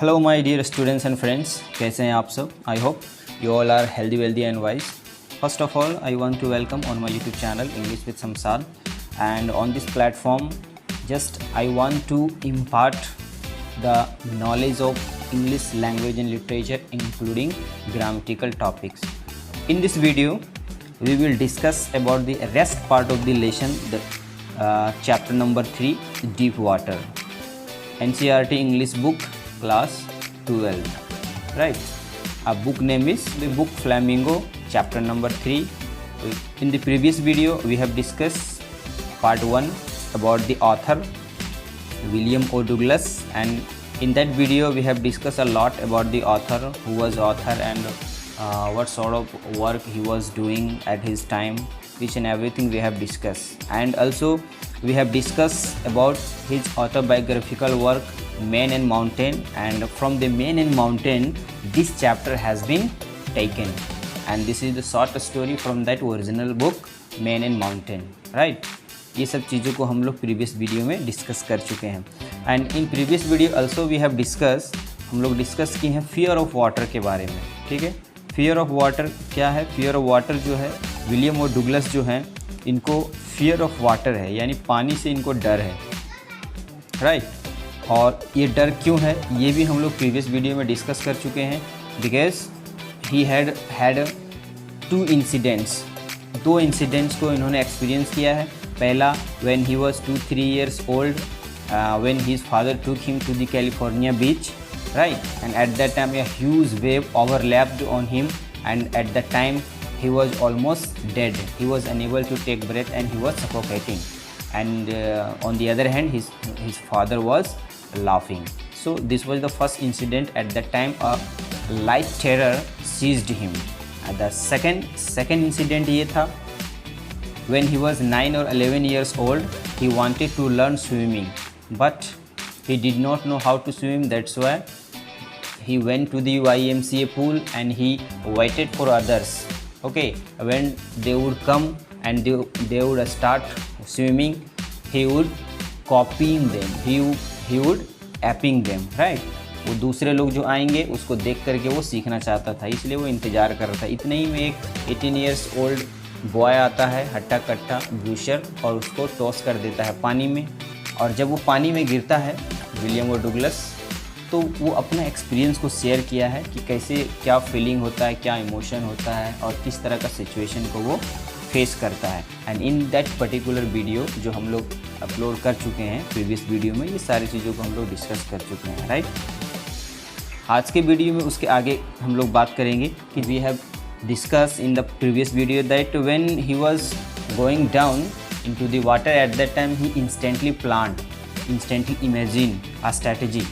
Hello my dear students and friends, कैसे हैं आप सब। I hope you all are healthy wealthy and wise. First of all I want to welcome on my YouTube channel English with समसाल, and on this platform just I want to impart the knowledge of English language and literature including grammatical topics. In this video we will discuss about the rest part of the lesson, the chapter number 3, deep water, NCERT English book class 12, right? A book name is the book Flamingo, chapter number 3. In the previous video we have discussed part 1 about the author William O. Douglas, and in that video we have discussed a lot about the author, who was author and what sort of work he was doing at his time. Each and everything we have discussed, and also we have discussed about his autobiographical work Man and Mountain, and from the Man and Mountain this chapter has been taken, and this is the short story from that original book Man and Mountain, right? ये सब चीज़ों को हम लोग previous video में discuss कर चुके हैं, and in previous video also we have हम लोग डिस्कस किए हैं फियर ऑफ वाटर के बारे में। ठीक है, फियर ऑफ वाटर क्या है? फियर ऑफ वाटर जो है, विलियम और डुगलस जो हैं, इनको फियर ऑफ वाटर है, यानी पानी से इनको डर है, राइट? और ये डर क्यों है ये भी हम लोग प्रीवियस वीडियो में डिस्कस कर चुके हैं। Because he had 2 incidents, 2 incidents को इन्होंने एक्सपीरियंस किया है। पहला, when he was 2-3 years old, when his father took him to the California beach, right? And at that time a huge wave overlapped on him, and at that time he was almost dead. He was unable to take breath and he was suffocating. And on the other hand, his father was laughing. So this was the first incident. At that time a light terror seized him. And the second incident ये था, when he was 9 or 11 years old, he wanted to learn swimming, but he did not know how to swim. That's why he went to the YMCA pool and he waited for others. Okay, when they would come and they would start swimming, he would copying them, he would apping them, right? वो दूसरे लोग जो आएंगे उसको देख करके वो सीखना चाहता था, इसलिए वो इंतज़ार कर रहा था। इतने ही में एक 18 years old बॉय आता है, हट्टा कट्टा ब्रूशर, और उसको टॉस कर देता है पानी में। और जब वो पानी में गिरता है विलियम और डुगलस, तो वो अपना एक्सपीरियंस को शेयर किया है कि कैसे, क्या फीलिंग होता है, क्या इमोशन होता है, और किस तरह का सिचुएशन को वो फेस करता है। And in that particular video जो हम लोग अपलोड कर चुके हैं प्रीवियस वीडियो में, ये सारी चीज़ों को हम लोग डिस्कस कर चुके हैं, राइट? आज के वीडियो में उसके आगे हम लोग बात करेंगे कि we have discussed in the previous video that when he was going down into the water, at that time he instantly imagined a strategy,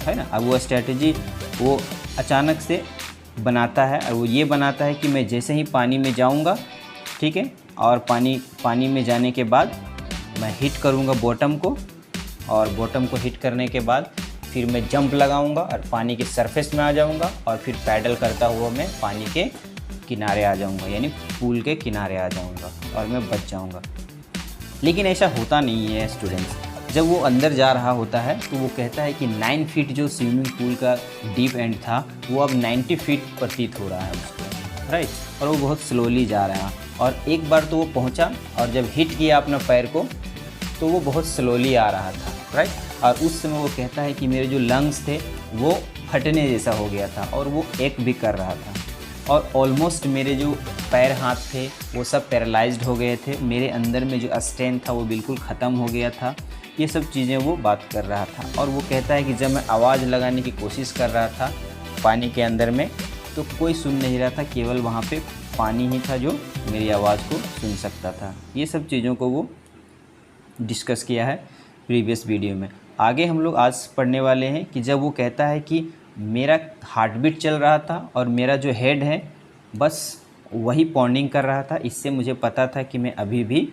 है ना? अब वो strategy वो अचानक से बनाता है, और वो ये बनाता है कि मैं जैसे ही पानी में जाऊंगा, ठीक है, और पानी में जाने के बाद मैं हिट करूंगा बॉटम को, और बॉटम को हिट करने के बाद फिर मैं जंप लगाऊंगा और पानी के सरफेस में आ जाऊंगा, और फिर पैडल करता हुआ मैं पानी के किनारे आ जाऊंगा, यानी पूल के किनारे आ जाऊंगा, और मैं बच जाऊंगा। लेकिन ऐसा होता नहीं है स्टूडेंट्स। जब वो अंदर जा रहा होता है तो वो कहता है कि 9 फीट जो स्विमिंग पूल का डीप एंड था, वो अब 90 फीट प्रतीत हो रहा है उसको, राइट? और वो बहुत स्लोली जा रहा है, और एक बार तो वो पहुंचा, और जब हिट किया अपना पैर को तो वो बहुत स्लोली आ रहा था, राइट? और उस समय वो कहता है कि मेरे जो लंग्स थे वो फटने जैसा हो गया था, और वो एक भी कर रहा था, और ऑलमोस्ट मेरे जो पैर हाथ थे वो सब पैरालाइज्ड हो गए थे, मेरे अंदर में जो स्ट्रेंथ था वो बिल्कुल ख़त्म हो गया था। ये सब चीज़ें वो बात कर रहा था, और वो कहता है कि जब मैं आवाज़ लगाने की कोशिश कर रहा था पानी के अंदर में, तो कोई सुन नहीं रहा था, केवल वहाँ पे पानी ही था जो मेरी आवाज़ को सुन सकता था। ये सब चीज़ों को वो डिस्कस किया है प्रीवियस वीडियो में। आगे हम लोग आज पढ़ने वाले हैं कि जब वो कहता है कि मेरा हार्ट बीट चल रहा था और मेरा जो हेड है बस वही पॉन्डिंग कर रहा था, इससे मुझे पता था कि मैं अभी भी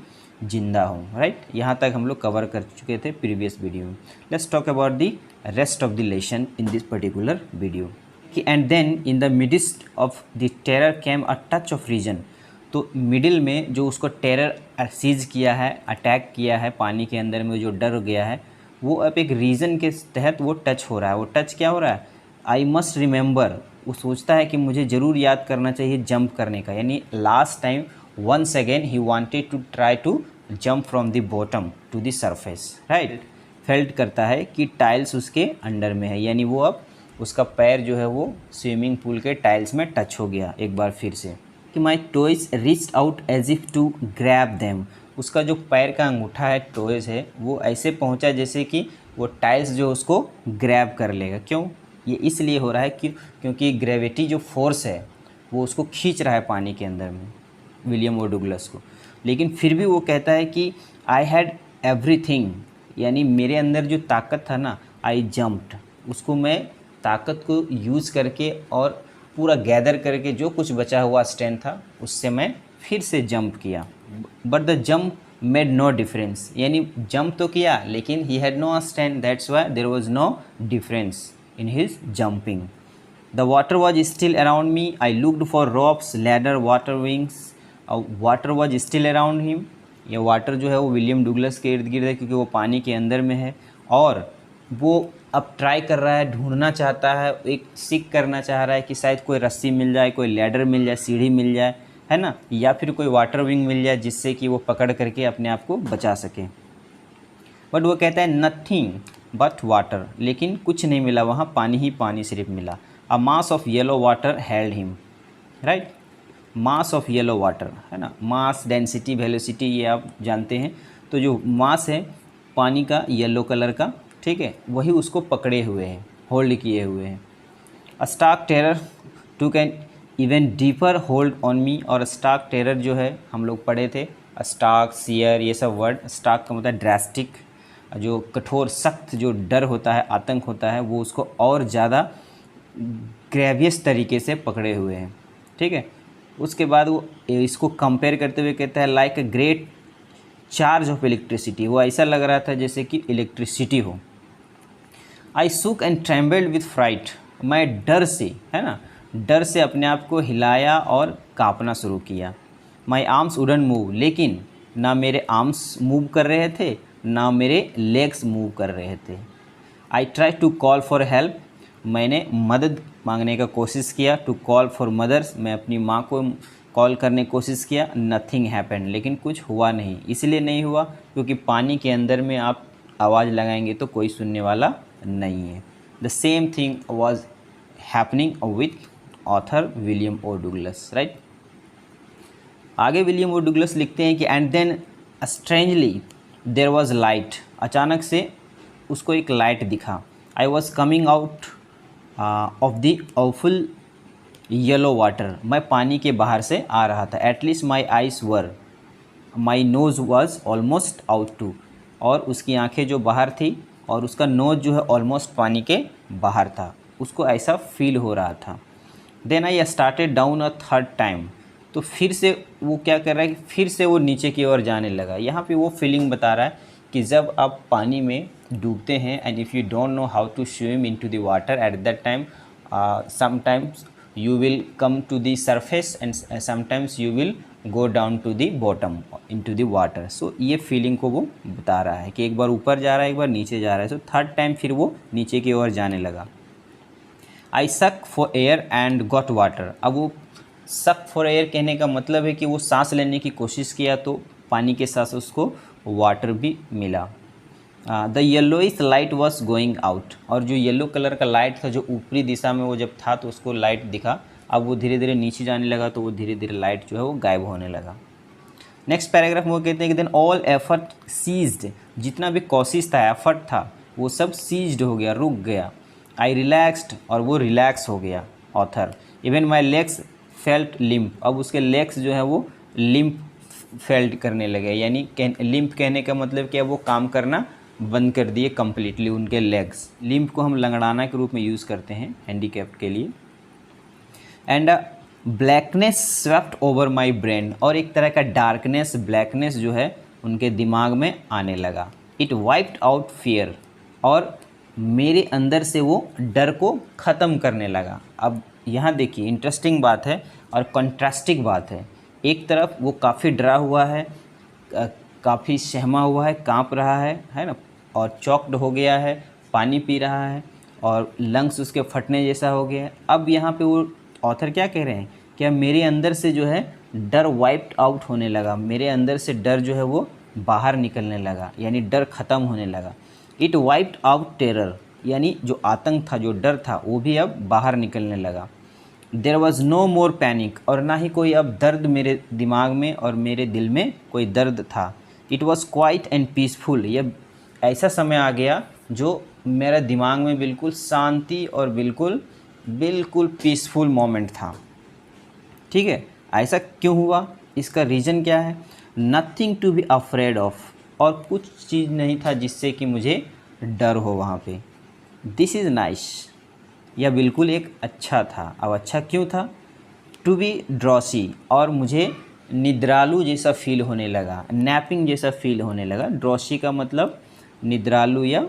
ज़िंदा हूँ, राइट? यहाँ तक हम लोग कवर कर चुके थे प्रीवियस वीडियो में। Let's talk about the rest of the lesson in this particular video. कि and then in the midst of the terror came a touch of reason. तो मिडिल में जो उसको टेरर सीज किया है, अटैक किया है, पानी के अंदर में जो डर गया है, वो अब एक रीज़न के तहत वो टच हो रहा है। वो टच क्या हो रहा है? आई मस्ट रिमेंबर, वो सोचता है कि मुझे ज़रूर याद करना चाहिए जंप करने का, यानी last time once again he wanted to try to jump from the bottom to the surface, right. Felt करता है कि टाइल्स उसके अंडर में है, यानी वो अब उसका पैर जो है वो स्विमिंग पूल के टाइल्स में टच हो गया एक बार फिर से। कि my toes reached out as if to grab them, उसका जो पैर का अंगूठा है टॉयज है वो ऐसे पहुंचा जैसे कि वो टाइल्स जो उसको ग्रैब कर लेगा। क्यों? ये इसलिए हो रहा है कि क्योंकि ग्रेविटी जो फोर्स है वो उसको खींच रहा है पानी के अंदर में, विलियम ओ डुगलस को। लेकिन फिर भी वो कहता है कि आई हैड एवरीथिंग, यानी मेरे अंदर जो ताकत था ना, आई जंप्ड, उसको मैं ताकत को यूज़ करके और पूरा गैदर करके जो कुछ बचा हुआ स्ट्रेंथ था उससे मैं फिर से जंप किया। But the jump made no difference, यानी जंप तो किया लेकिन he had no strength, that's why there was no difference in his jumping. The water was still around me, I looked for ropes ladder water wings, water was still around him, ये water जो है वो William डुगलस के इर्द गिर्द है क्योंकि वो पानी के अंदर में है, और वो अब ट्राई कर रहा है, ढूंढना चाहता है, एक सीख करना चाह रहा है कि शायद कोई रस्सी मिल जाए, कोई लैडर मिल जाए, सीढ़ी मिल जाए, है ना, या फिर कोई वाटर विंग मिल जाए जिससे कि वो पकड़ करके अपने आप को बचा सके। बट वो कहता है नथिंग बट वाटर, लेकिन कुछ नहीं मिला वहाँ, पानी ही पानी सिर्फ मिला। A mass of yellow water held him, right, mass of yellow water, है ना, मास, डेंसिटी, वेलोसिटी ये आप जानते हैं। तो जो मास है पानी का येलो कलर का, ठीक है, वही उसको पकड़े हुए हैं, होल्ड किए हुए हैं। A stark terror too can even deeper hold on me, और स्टार्क टेरर जो है हम लोग पढ़े थे, स्टार्क, सियर, ये सब वर्ड। स्टार्क का मतलब ड्रास्टिक, जो कठोर सख्त जो डर होता है, आतंक होता है, वो उसको और ज़्यादा ग्रेवियस तरीके से पकड़े हुए हैं, ठीक है। उसके बाद वो इसको कंपेयर करते हुए कहता है like a great charge of electricity, वो ऐसा लग रहा था जैसे कि इलेक्ट्रिसिटी हो। आई सुक एंड ट्रेम्बल्ड विथ फ्राइट, मैं डर से, है ना, डर से अपने आप को हिलाया और कांपना शुरू किया। माई आर्म्स वुडंट मूव, लेकिन ना मेरे आर्म्स मूव कर रहे थे ना मेरे लेग्स मूव कर रहे थे। I try to call for help, मैंने मदद मांगने का कोशिश किया। टू कॉल फॉर मदर्स, मैं अपनी माँ को कॉल करने की कोशिश किया। नथिंग हैपेंड, लेकिन कुछ हुआ नहीं। इसलिए नहीं हुआ क्योंकि पानी के अंदर में आप आवाज़ लगाएंगे तो कोई सुनने वाला नहीं है। The same thing was happening with author William O Douglas, right. आगे विलियम ओ डुगलस लिखते हैं कि and then strangely there was light, अचानक से उसको एक लाइट दिखा। I was coming out of the awful yellow water, मैं पानी के बाहर से आ रहा था। At least my eyes were, my nose was almost out too, और उसकी आंखें जो बाहर थी और उसका नोज़ जो है ऑलमोस्ट पानी के बाहर था, उसको ऐसा फील हो रहा था। Then I started down a third time, तो फिर से वो क्या कर रहा है कि फिर से वो नीचे की ओर जाने लगा। यहाँ पे वो फीलिंग बता रहा है कि जब आप पानी में डूबते हैं and if you don't know how to swim into the water at that time, sometimes you will come to the surface and sometimes you will go down to the bottom into the water. So ये feeling को वो बता रहा है कि एक बार ऊपर जा रहा है, एक बार नीचे जा रहा है। सो थर्ड टाइम फिर वो नीचे की ओर जाने लगा। आई सक for air and got water, अब वो सक फॉर एयर कहने का मतलब है कि वो सांस लेने की कोशिश किया तो पानी के साथ उसको वाटर भी मिला। The yellowish light was going out, और जो येलो कलर का लाइट था जो ऊपरी दिशा में वो जब था तो उसको लाइट दिखा, अब वो धीरे धीरे नीचे जाने लगा तो वो धीरे धीरे लाइट जो है वो गायब होने लगा। नेक्स्ट पैराग्राफ में वो कहते हैं कि देन ऑल एफर्ट सीज्ड, जितना भी कोशिश था, एफर्ट था, वो सब सीज्ड हो गया, रुक गया। आई रिलैक्स्ड, और वो रिलैक्स हो गया author. Even my legs felt limp, अब उसके लेग्स जो है वो लिम्प फेल्ट करने लगे, यानी लिम्प कहने का मतलब क्या, वो काम करना बंद कर दिए कम्प्लीटली उनके लेग्स। लिम्प को हम लंगड़ाना के रूप में यूज़ करते हैं हैंडीकैप्ड के लिए। And blackness swept over my brain, और एक तरह का डार्कनेस, ब्लैकनेस जो है उनके दिमाग में आने लगा। इट वाइप्ड आउट फियर, और मेरे अंदर से वो डर को ख़त्म करने लगा। अब यहाँ देखिए इंटरेस्टिंग बात है और कंट्रास्टिंग बात है। एक तरफ वो काफ़ी डरा हुआ है, काफ़ी सहमा हुआ है, काँप रहा है ना, और चॉक्ड हो गया है, पानी पी रहा है, और लंग्स उसके फटने जैसा हो गया। अब यहाँ पे वो ऑथर क्या कह रहे हैं, क्या मेरे अंदर से जो है डर वाइप्ड आउट होने लगा, मेरे अंदर से डर जो है वो बाहर निकलने लगा, यानी डर ख़त्म होने लगा। इट वाइप्ड आउट टेरर, यानी जो आतंक था, जो डर था, वो भी अब बाहर निकलने लगा। There was no more panic, और ना ही कोई अब दर्द मेरे दिमाग में और मेरे दिल में कोई दर्द था। It was quiet and peaceful, यह ऐसा समय आ गया जो मेरा दिमाग में बिल्कुल शांति और बिल्कुल बिल्कुल पीसफुल मोमेंट था। ठीक है, ऐसा क्यों हुआ, इसका रीज़न क्या है? Nothing to be afraid of, और कुछ चीज़ नहीं था जिससे कि मुझे डर हो वहाँ पे। दिस इज़ नाइस, यह बिल्कुल एक अच्छा था। अब अच्छा क्यों था? टू बी ड्रॉसी, और मुझे निद्रालु जैसा फील होने लगा, नैपिंग जैसा फील होने लगा। ड्रॉसी का मतलब निद्रालु या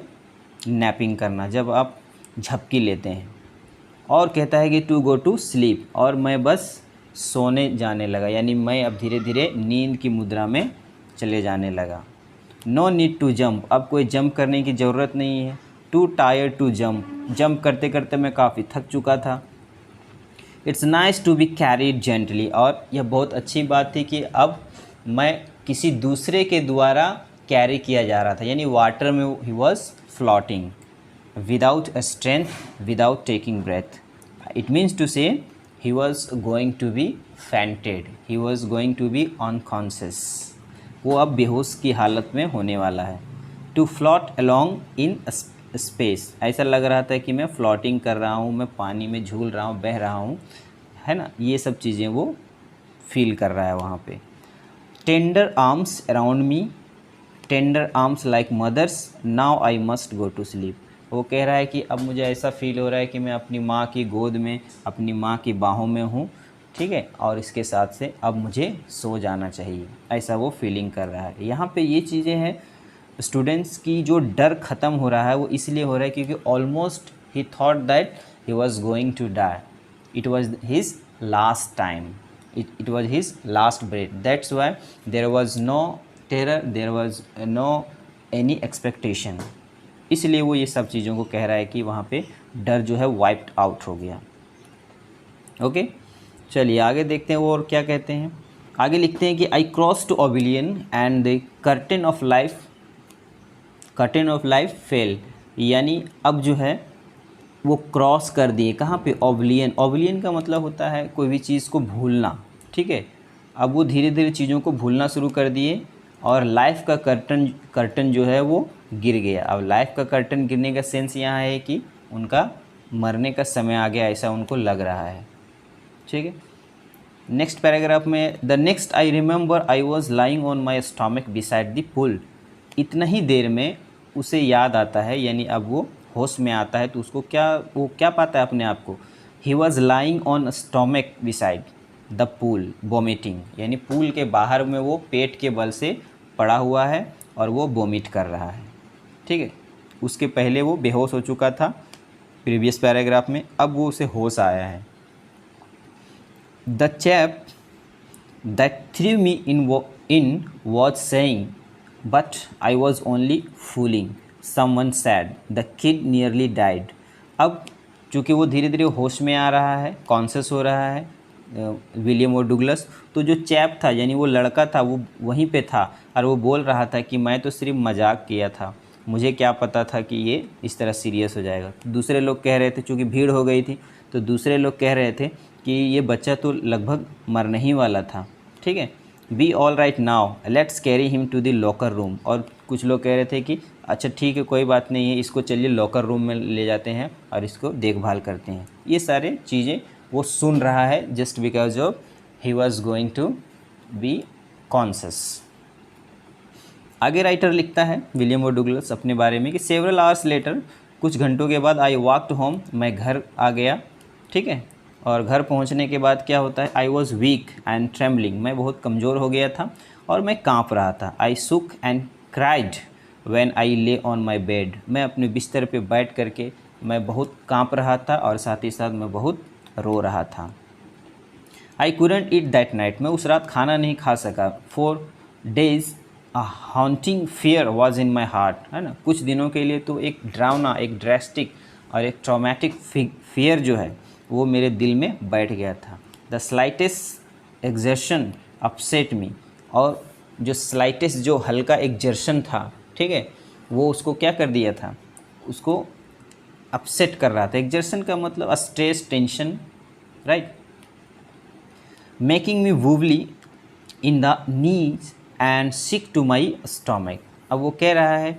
नैपिंग करना, जब आप झपकी लेते हैं। और कहता है कि टू गो टू स्लीप, और मैं बस सोने जाने लगा, यानी मैं अब धीरे धीरे नींद की मुद्रा में चले जाने लगा। नो नीड टू जंप, अब कोई जंप करने की ज़रूरत नहीं है। Too tired to jump, jump करते करते मैं काफ़ी थक चुका था। It's nice to be carried gently, और यह बहुत अच्छी बात थी कि अब मैं किसी दूसरे के द्वारा कैरी किया जा रहा था, यानी वाटर में ही was floating without strength, without taking breath. It means to say he was going to be fainted, he was going to be unconscious, वो अब बेहोश की हालत में होने वाला है। to float along in space, ऐसा लग रहा था कि मैं फ्लोटिंग कर रहा हूँ, मैं पानी में झूल रहा हूँ, बह रहा हूँ, है ना, ये सब चीज़ें वो फील कर रहा है वहाँ पे। tender arms around me, tender arms like mothers, now I must go to sleep, वो कह रहा है कि अब मुझे ऐसा फील हो रहा है कि मैं अपनी माँ की गोद में, अपनी माँ की बाहों में हूँ। ठीक है, और इसके साथ से अब मुझे सो जाना चाहिए, ऐसा वो फीलिंग कर रहा है। यहाँ पे ये चीज़ें हैं स्टूडेंट्स की, जो डर ख़त्म हो रहा है वो इसलिए हो रहा है क्योंकि ऑलमोस्ट ही thought that he was going to die, it was his last time, it was his last breath, that's why there was no terror, there was no any expectation. इसलिए वो ये सब चीज़ों को कह रहा है कि वहाँ पे डर जो है वाइप्ड आउट हो गया। ओके, चलिए आगे देखते हैं वो और क्या कहते हैं। आगे लिखते हैं कि I cross to oblivion and the curtain of life fell, यानी अब जो है वो क्रॉस कर दिए, कहाँ पे? ओबिलियन। ओबिलियन का मतलब होता है कोई भी चीज़ को भूलना। ठीक है, अब वो धीरे धीरे चीज़ों को भूलना शुरू कर दिए और लाइफ का कर्टन जो है वो गिर गया। अब लाइफ का कर्टन गिरने का सेंस यहाँ है कि उनका मरने का समय आ गया, ऐसा उनको लग रहा है। ठीक है, नेक्स्ट पैराग्राफ में, the next I remember I was lying on my stomach beside the pool, इतना ही देर में उसे याद आता है, यानी अब वो होश में आता है तो उसको वो क्या पाता है अपने आप को? He was lying on stomach beside the pool vomiting, यानी पूल के बाहर में वो पेट के बल से पड़ा हुआ है और वो वोमिट कर रहा है। ठीक है, उसके पहले वो बेहोश हो चुका था प्रीवियस पैराग्राफ में, अब वो उसे होश आया है। The chap that through me in was saying but I was only fooling, someone sad the kid nearly died. अब चूँकि वो धीरे धीरे होश में आ रहा है, कॉन्शियस हो रहा है विलियम और डुगलस, तो जो चैप था यानी वो लड़का था वो वहीं पे था और वो बोल रहा था कि मैं तो सिर्फ मजाक किया था, मुझे क्या पता था कि ये इस तरह सीरियस हो जाएगा। दूसरे लोग कह रहे थे, चूँकि भीड़ हो गई थी तो दूसरे लोग कह रहे थे कि ये बच्चा तो लगभग मरने ही वाला था। ठीक है, be all right now let's carry him to the locker room, और कुछ लोग कह रहे थे कि अच्छा ठीक है कोई बात नहीं है, इसको चलिए लॉकर रूम में ले जाते हैं और इसको देखभाल करते हैं। ये सारे चीज़ें वो सुन रहा है just because of he was going to be conscious. आगे राइटर लिखता है विलियम और डुगलस अपने बारे में कि सेवरल आवर्स लेटर, कुछ घंटों के बाद आई वॉकड होम, मैं घर आ गया। ठीक है, और घर पहुंचने के बाद क्या होता है? I was weak and trembling, मैं बहुत कमज़ोर हो गया था और मैं काँप रहा था। आई सुक एंड क्राइड व्हेन आई ले ऑन माई बेड, मैं अपने बिस्तर पे बैठ करके मैं बहुत काँप रहा था और साथ ही साथ मैं बहुत रो रहा था। I couldn't eat that night, मैं उस रात खाना नहीं खा सका। 4 days a haunting fear was in my heart, है ना, कुछ दिनों के लिए तो एक ड्रावना, एक ड्रेस्टिक और एक ट्रॉमेटिक फियर जो है वो मेरे दिल में बैठ गया था। द स्लाइटेस्ट एक्सर्शन अपसेट मी, और जो स्लाइटेस्ट जो हल्का एक्सर्शन था, ठीक है, वो उसको क्या कर दिया था, उसको अपसेट कर रहा था। एक्सर्शन का मतलब stress, tension, right. Making me wobbly in the knees and sick to my stomach. अब वो कह रहा है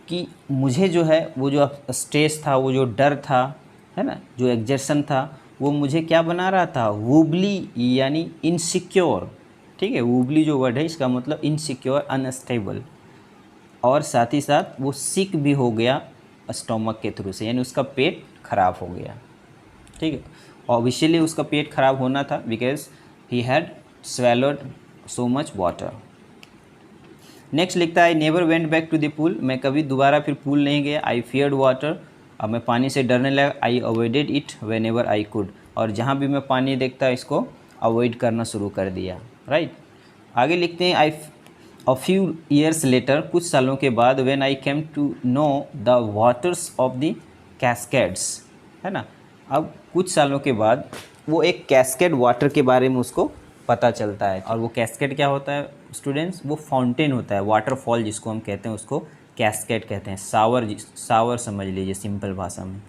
कि मुझे जो है वो जो स्ट्रेस था, वो जो डर था, है ना, जो एक्सर्शन था, वो मुझे क्या बना रहा था, वूबली यानी इनसिक्योर, ठीक है। वूबली जो वर्ड है इसका मतलब इनसिक्योर, अनस्टेबल, और साथ ही साथ वो सिक भी हो गया स्टोमक के थ्रू से, यानी उसका पेट खराब हो गया, ठीक है। ऑब्वियसली उसका पेट खराब होना था because he had swallowed so much water. Next लिखता है, I never went back to the pool, मैं कभी दोबारा फिर पूल नहीं गया। आई फियर्ड वाटर, अब मैं पानी से डरने लगा। I avoided it whenever I could, और जहाँ भी मैं पानी देखता इसको अवॉइड करना शुरू कर दिया, राइट। आगे लिखते हैं, I a few years later, कुछ सालों के बाद, when I came to know the waters of the Cascades, है ना। अब कुछ सालों के बाद वो एक कैस्केड वाटर के बारे में उसको पता चलता है। और वो कैस्केड क्या होता है स्टूडेंट्स, वो फाउंटेन होता है, वाटरफॉल जिसको हम कहते हैं उसको कैस्केड कहते हैं। सावर समझ लीजिए सिंपल भाषा में।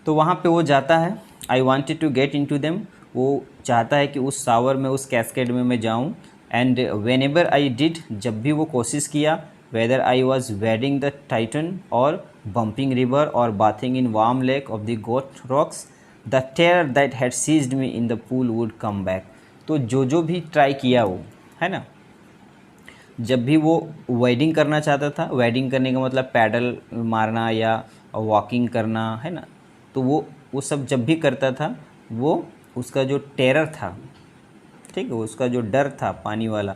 तो वहाँ पे वो जाता है, I wanted to get into them, वो चाहता है कि उस सावर में, उस कैस्केड में मैं जाऊँ। And whenever I did, जब भी वो कोशिश किया, whether I was wading the Tieton और बम्पिंग रिवर और bathing in Warm Lake of the Goat Rocks, the terror that had seized me in the pool would come back. तो जो भी ट्राई किया वो, है ना, जब भी वो वेडिंग करना चाहता था, वेडिंग करने का मतलब पैडल मारना या वॉकिंग करना, है ना, तो वो सब जब भी करता था, वो उसका जो टेरर था, ठीक है, उसका जो डर था पानी वाला,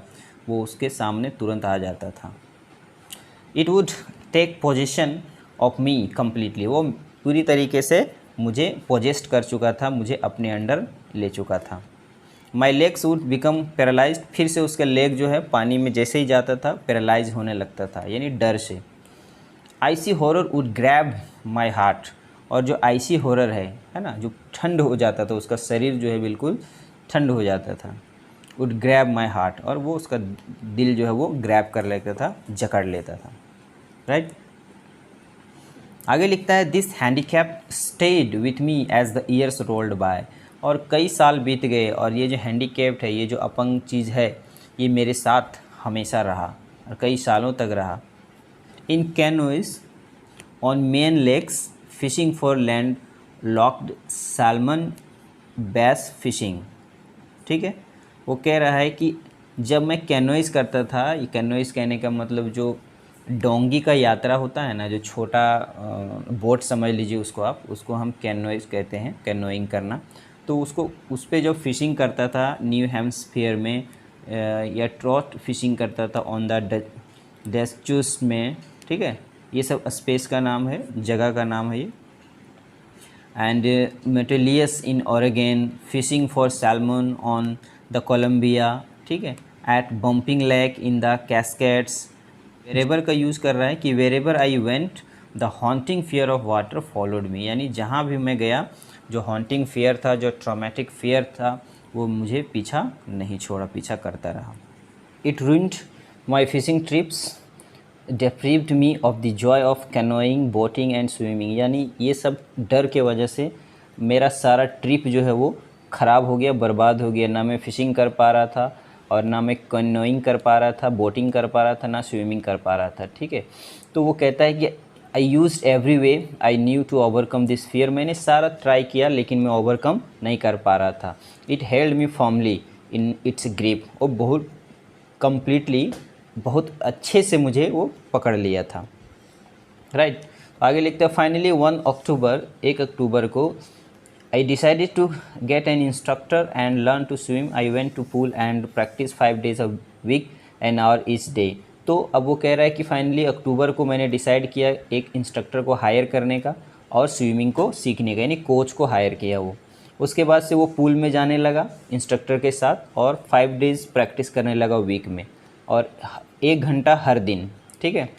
वो उसके सामने तुरंत आ जाता था। It would take possession of me completely, वो पूरी तरीके से मुझे पोजेस्ट कर चुका था, मुझे अपने अंडर ले चुका था। My legs would become paralysed, फिर से उसका लेग जो है पानी में जैसे ही जाता था पैरालाइज होने लगता था, यानी डर से। IC horror would grab my heart, और जो आईसी हॉरर है ना, जो ठंड हो जाता था, उसका शरीर जो है बिल्कुल ठंड हो जाता था। वुड ग्रैब माई हार्ट, और वो उसका दिल जो है वो ग्रैब कर लेता था, जकड़ लेता था, राइट। आगे लिखता है, this handicap stayed with me as the years rolled by, और कई साल बीत गए और ये जो हैंडीकैप्ड है, ये जो अपंग चीज़ है, ये मेरे साथ हमेशा रहा और कई सालों तक रहा। In canoes on Maine lakes fishing for landlocked salmon bass fishing, ठीक है। वो कह रहा है कि जब मैं कैनोइज करता था, ये कैनोइज कहने का मतलब जो डोंगी का यात्रा होता है ना, जो छोटा बोट समझ लीजिए उसको आप, उसको हम कैनोइज कहते हैं, कैनोइंग करना। तो उसको उस पर जब फिशिंग करता था न्यू हैम्पशायर में, या ट्रॉट फिशिंग करता था ऑन द डेस्चूस में, ठीक है, ये सब स्पेस का नाम है, जगह का नाम है ये। एंड मेटेलियस in Oregon fishing for salmon on the Columbia, ठीक है, at Bumping Lake in the Cascades. Wherever का यूज़ कर रहा है कि wherever I went the haunting fear of water followed me, यानी जहाँ भी मैं गया जो हॉन्टिंग फियर था, जो ट्रॉमेटिक फियर था, वो मुझे पीछा नहीं छोड़ा, पीछा करता रहा। It ruined my fishing trips deprived me of the joy of canoeing, boating and swimming, यानी ये सब डर के वजह से मेरा सारा ट्रिप जो है वो ख़राब हो गया, बर्बाद हो गया। ना मैं फ़िशिंग कर पा रहा था, और ना मैं कैनोइंग कर पा रहा था, बोटिंग कर पा रहा था, ना स्विमिंग कर पा रहा था, ठीक है। तो वो कहता है कि I used every way I knew to overcome this fear, मैंने सारा ट्राई किया लेकिन मैं ओवरकम नहीं कर पा रहा था। It held me formally in its grip, और बहुत कम्प्लीटली, बहुत अच्छे से मुझे वो पकड़ लिया था, राइट। आगे लिखते हैं, फाइनली 1 अक्टूबर को I decided to get an instructor and learn to swim. I went to pool and practice 5 days a week, an hour each day. तो अब वो कह रहा है कि फाइनली अक्टूबर को मैंने डिसाइड किया एक इंस्ट्रक्टर को हायर करने का और स्विमिंग को सीखने का, यानी कोच को हायर किया वो। उसके बाद से वो पूल में जाने लगा इंस्ट्रक्टर के साथ, और 5 days प्रैक्टिस करने लगा वीक में, और 1 घंटा हर दिन, ठीक है।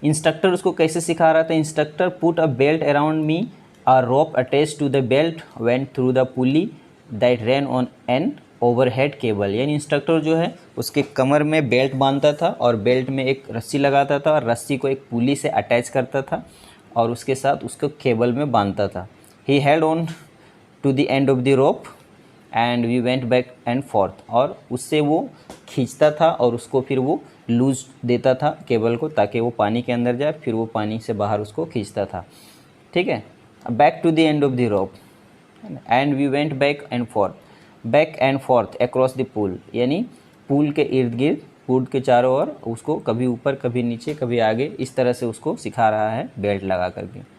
इंस्ट्रक्टर उसको कैसे सिखा रहा था, instructor put a belt around me, a rope attach to the belt went through the pulley that ran on an overhead cable. यानी इंस्ट्रक्टर जो है उसके कमर में बेल्ट बांधता था और बेल्ट में एक रस्सी लगाता था और रस्सी को एक पुली से अटैच करता था और उसके साथ उसको केबल में बांधता था। He held on to the end of the rope and we went back and forth, और उससे वो खींचता था और उसको फिर वो लूज देता था केबल को ताकि वो पानी के अंदर जाए, फिर वो पानी से बाहर उसको खींचता था। ठीक है, back to the end of the rope and we went back and forth across the pool. यानी पूल के इर्द गिर्द, पूल के चारों ओर उसको कभी ऊपर कभी नीचे कभी आगे, इस तरह से उसको सिखा रहा है बेल्ट लगा करके।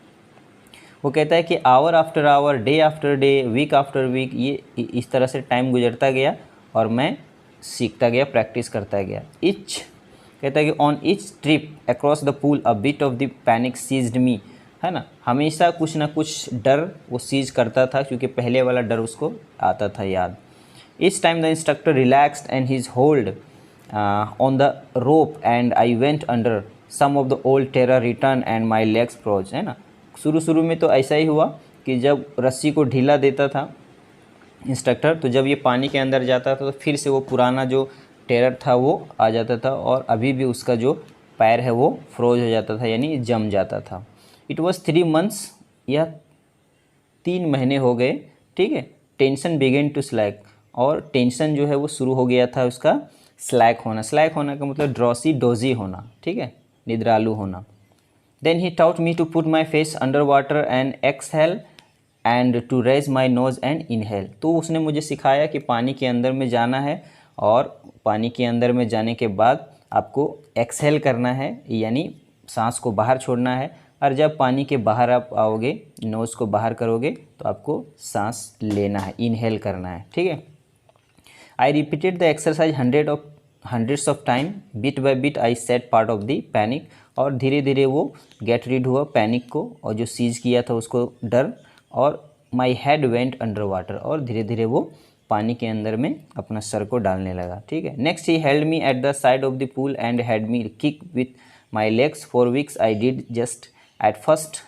वो कहता है कि hour after hour, day after day, week after week, ये इस तरह से टाइम गुजरता गया और मैं सीखता गया, प्रैक्टिस करता गया। इच कहता है कि on each trip across the pool a bit of the panic seized me, है ना, हमेशा कुछ ना कुछ डर वो सीज करता था क्योंकि पहले वाला डर उसको आता था याद। Each time the instructor relaxed and his hold on the rope and I went under, some of the old terror return and my legs froze, है ना। शुरू में तो ऐसा ही हुआ कि जब रस्सी को ढीला देता था इंस्ट्रक्टर, तो जब ये पानी के अंदर जाता था तो फिर से वो पुराना जो टेरर था वो आ जाता था और अभी भी उसका जो पैर है वो फ्रोज हो जाता था, यानी जम जाता था। इट वॉज 3 months, यह 3 महीने हो गए। ठीक है, टेंशन बिगेन टू स्लैक, और टेंशन जो है वो शुरू हो गया था उसका स्लैक होना का मतलब ड्रॉसी डोजी होना, ठीक है, निद्रालु होना। Then he taught me to put my face under water and exhale and to raise my nose and inhale। तो उसने मुझे सिखाया कि पानी के अंदर में जाना है और पानी के अंदर में जाने के बाद आपको एक्सहेल करना है, यानी सांस को बाहर छोड़ना है, और जब पानी के बाहर आप आओगे, नोज़ को बाहर करोगे तो आपको सांस लेना है, इनहेल करना है। ठीक है, I repeated the exercise hundreds of time, bit by bit I set part of the panic, और धीरे धीरे वो गेट रीड हुआ पैनिक को और जो सीज किया था उसको डर, और my head went under water, और धीरे धीरे वो पानी के अंदर में अपना सर को डालने लगा। ठीक है, next he held me at the side of the pool and had me kick with my legs for weeks I did just at first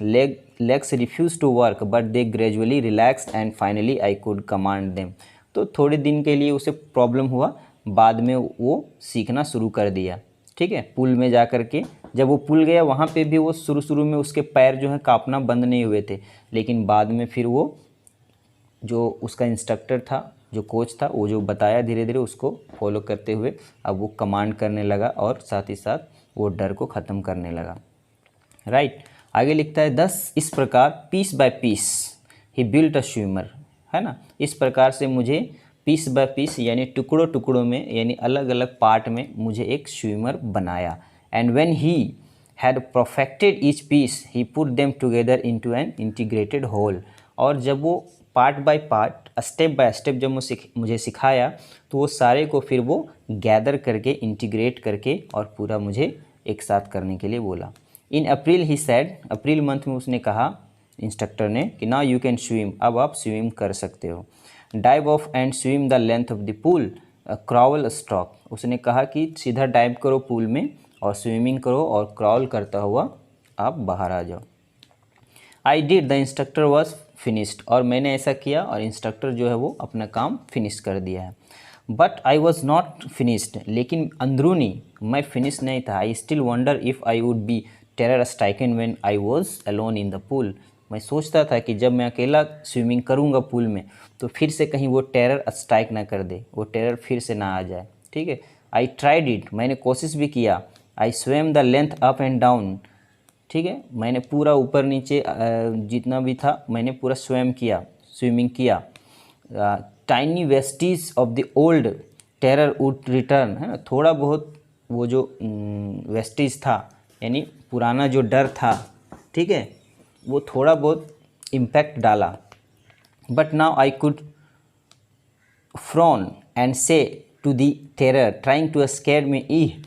legs refused to work but they gradually relaxed and finally I could command them। तो थोड़े दिन के लिए उसे problem हुआ, बाद में वो सीखना शुरू कर दिया। ठीक है, पुल में जा कर के जब वो पुल गया वहाँ पे भी वो शुरू में उसके पैर जो है कांपना बंद नहीं हुए थे, लेकिन बाद में फिर वो जो उसका इंस्ट्रक्टर था, जो कोच था, वो जो बताया धीरे धीरे उसको फॉलो करते हुए अब वो कमांड करने लगा और साथ ही साथ वो डर को ख़त्म करने लगा। राइट, आगे लिखता है 10 इस प्रकार piece by piece he built a swimmer, है ना, इस प्रकार से मुझे पीस बाय पीस यानी टुकड़ों टुकड़ों में यानी अलग अलग पार्ट में मुझे एक स्विमर बनाया। And when he had perfected each piece he put them together into an integrated whole, और जब वो part by part step by step जब मुझे सिखाया तो वो सारे को फिर वो गैदर करके इंटीग्रेट करके और पूरा मुझे एक साथ करने के लिए बोला। इन अप्रैल ही सैड, अप्रैल मंथ में उसने कहा इंस्ट्रक्टर ने कि नाउ यू कैन स्विम, अब आप स्विम कर सकते हो। Dive of and swim the length of the pool crawl stroke, उसने कहा कि सीधा डाइव करो पूल में और स्विमिंग करो और क्रॉल करता हुआ आप बाहर आ जाओ। I did, the instructor was finished, और मैंने ऐसा किया और इंस्ट्रक्टर जो है वो अपना काम फिनिश कर दिया है। But I was not finished, लेकिन अंदरूनी मैं फिनिश नहीं था। I still wonder if I would be terror stricken when I was alone in the pool, मैं सोचता था कि जब मैं अकेला स्विमिंग करूँगा पूल में तो फिर से कहीं वो टेरर स्ट्राइक ना कर दे, वो टेरर फिर से ना आ जाए। ठीक है, आई ट्राइड इट, मैंने कोशिश भी किया। I swim the length up and down, ठीक है, मैंने पूरा ऊपर नीचे जितना भी था मैंने पूरा स्विमिंग किया। Tiny Vestige of the old terror would return, है ना, थोड़ा बहुत वो जो वेस्टीज था यानी पुराना जो डर था, ठीक है, वो थोड़ा बहुत इम्पैक्ट डाला। But now I could front and say to the terror trying to scare me, ई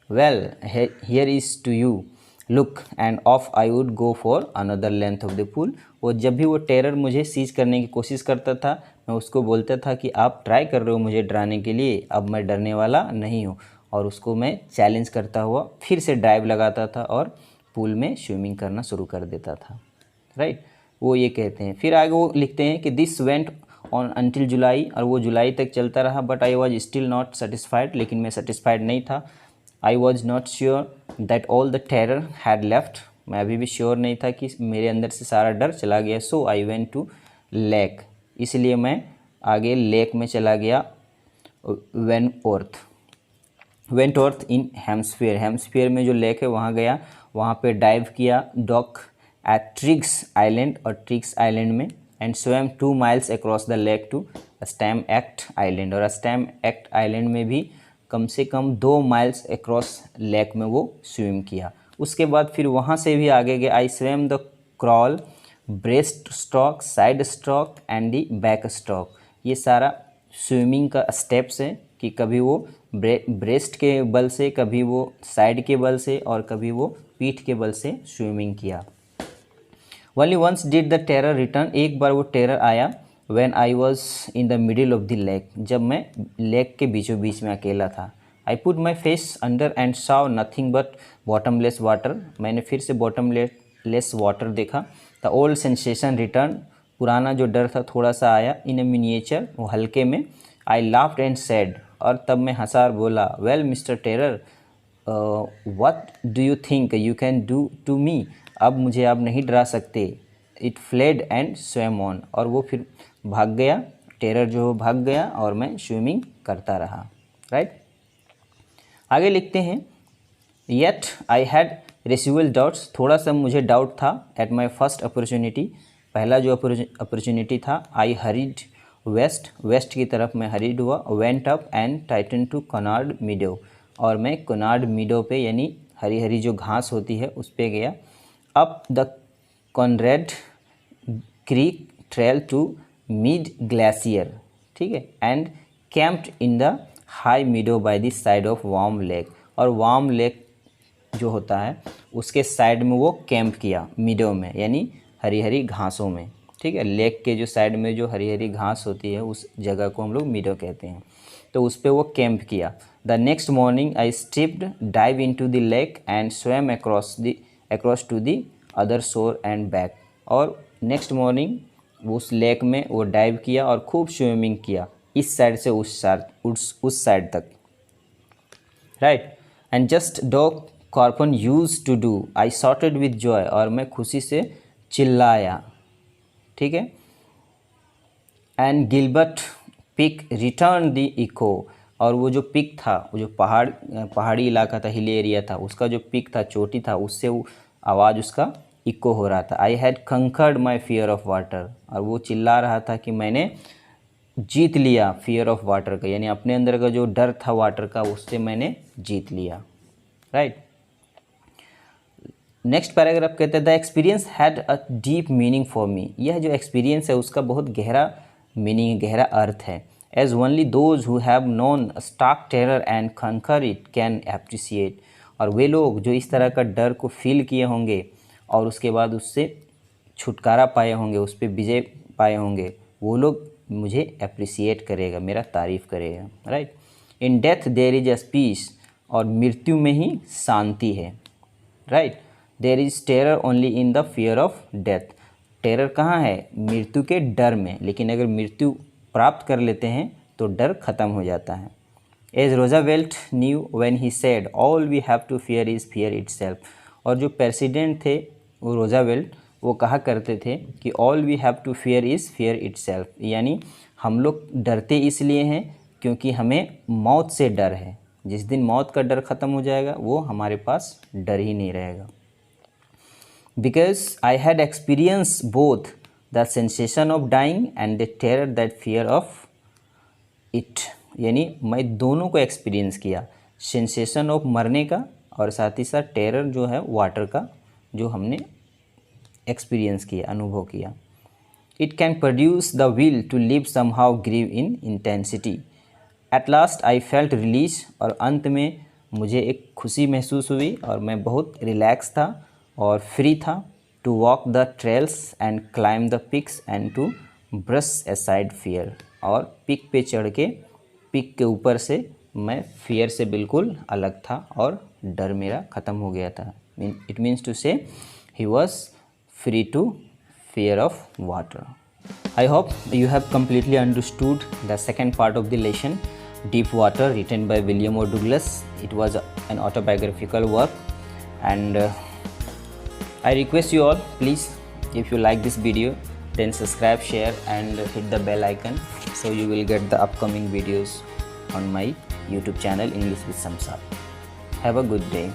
well here is to you look and off I would go for another length of the pool. वो जब भी वो terror मुझे seize करने की कोशिश करता था मैं उसको बोलता था कि आप ट्राई कर रहे हो मुझे डराने के लिए, अब मैं डरने वाला नहीं हूँ, और उसको मैं चैलेंज करता हुआ फिर से डाइव लगाता था और पूल में स्विमिंग करना शुरू कर देता था, राइट। वो ये कहते हैं। फिर आगे वो लिखते हैं कि दिस वेंट ऑन अंटिल जुलाई, और वो जुलाई तक चलता रहा। But I was still not satisfied, लेकिन मैं सेटिस्फाइड नहीं था। I was not sure that all the terror had left, मैं अभी भी श्योर नहीं था कि मेरे अंदर से सारा डर चला गया। सो आई वेंट टू लेक, इसलिए मैं आगे लेक में चला गया। वेंटवर्थ इन हेम्सफेयर, हेम्सफेयर में जो लेक है वहाँ गया, वहाँ पे डाइव किया डॉक एट ट्रिग्स आइलैंड, और ट्रिग्स आइलैंड में, and swam 2 miles across the lake to Stamp Act Island, और स्टैम एक्ट आइलैंड में भी कम से कम 2 माइल्स अक्रॉस लेक में वो स्विम किया। उसके बाद फिर वहाँ से भी आगे गए। आई swum the crawl, breast stroke, side stroke and the back stroke. ये सारा स्विमिंग का स्टेप्स है कि कभी वो ब्रेस्ट के बल से, कभी वो साइड के बल से, और कभी वो पीठ के बल से स्विमिंग किया। Only once did the terror return, एक बार वो टेरर आया। When I was in the middle of the lake, जब मैं लेक के बीचों बीच में अकेला था। I put my face under and saw nothing but bottomless water, मैंने फिर से bottomless water देखा। The old sensation returned, पुराना जो डर था थोड़ा सा आया। In a miniature, वो हल्के में। I laughed and said, और तब मैं हंसा और बोला, Well Mr. Terror, what do you think you can do to me? अब मुझे आप नहीं डरा सकते। It fled and swum on, और वो फिर भाग गया, टेरर जो भाग गया, और मैं स्विमिंग करता रहा, राइट। आगे लिखते हैं, yet I had residual doubts, थोड़ा सा मुझे डाउट था। एट माई फर्स्ट अपॉर्चुनिटी, पहला जो अपॉर्चुनिटी था। आई हरीड वेस्ट, वेस्ट की तरफ मैं हरीड हुआ। Went up and Tieton to Conrad Meadow, और मैं कनार्ड मीडो पे, यानी हरी हरी जो घास होती है उस पे गया। Up the Conrad creek trail to mid glacier, ठीक है, and camped in the high meadow by the side of warm lake, और वार्म लेक जो होता है उसके साइड में वो कैंप किया, मीडो में यानी हरी हरी घासों में, ठीक है। लेक के जो साइड में जो हरी हरी घास होती है उस जगह को हम लोग मीडो कहते हैं, तो उस पर वो कैंप किया। The next morning I stripped dive into the lake and swam across to the other shore and back, और नेक्स्ट मॉर्निंग उस लेक में वो डाइव किया और खूब स्विमिंग किया, इस साइड से उस साइड तक, राइट। एंड जस्ट डॉ कॉर्पन use to do, I shouted with joy, और मैं खुशी से चिल्लाया, ठीक है। And Gilbert peak return the echo, और वो जो पिक था, वो जो पहाड़ी इलाका था, हिल एरिया था, उसका जो पिक था, चोटी था, उससे वो आवाज़ उसका इको हो रहा था। I had conquered my fear of water, और वो चिल्ला रहा था कि मैंने जीत लिया फियर ऑफ वाटर का, यानी अपने अंदर का जो डर था वाटर का, उससे मैंने जीत लिया, राइट। नेक्स्ट पैराग्राफ कहते हैं, the experience had a deep meaning for me, यह जो एक्सपीरियंस है उसका बहुत गहरा मीनिंग, गहरा अर्थ है। As only those who have known stark terror and conquer it can appreciate, और वे लोग जो इस तरह का डर को फील किए होंगे और उसके बाद उससे छुटकारा पाए होंगे, उस पर विजय पाए होंगे, वो लोग मुझे अप्रिसिएट करेगा, मेरा तारीफ़ करेगा, right. In death there is a peace, और मृत्यु में ही शांति है, right. There is terror only in the fear of death, terror कहाँ है? मृत्यु के डर में, लेकिन अगर मृत्यु प्राप्त कर लेते हैं तो डर ख़त्म हो जाता है। As Roosevelt knew when he said all we have to fear is fear itself, और जो प्रेसिडेंट थे वो रोजावेल्ट, वो कहा करते थे कि all we have to fear is fear itself, यानी हम लोग डरते इसलिए हैं क्योंकि हमें मौत से डर है। जिस दिन मौत का डर ख़त्म हो जाएगा वो हमारे पास डर ही नहीं रहेगा। Because I had experience both the sensation of dying and the terror that fear of it, यानी मैं दोनों को एक्सपीरियंस किया, सेंसेशन ऑफ मरने का और साथ ही साथ टेरर जो है वाटर का, जो हमने एक्सपीरियंस किया, अनुभव किया। It can produce the will to live somehow grieve in intensity. At last I felt release, और अंत में मुझे एक खुशी महसूस हुई और मैं बहुत रिलैक्स था और फ्री था। To walk the trails and climb the peaks and to brush aside fear, और पिक पे चढ़ के, पिक के ऊपर से मैं फियर से बिल्कुल अलग था और डर मेरा ख़त्म हो गया था। It means to say he was free to fear of water. I hope you have completely understood the second part of the lesson, Deep Water, written by William O. Douglas. It was an autobiographical work, and I request you all, please, if you like this video, then subscribe, share and hit the bell icon so you will get the upcoming videos on my YouTube channel English with Samsal. Have a good day.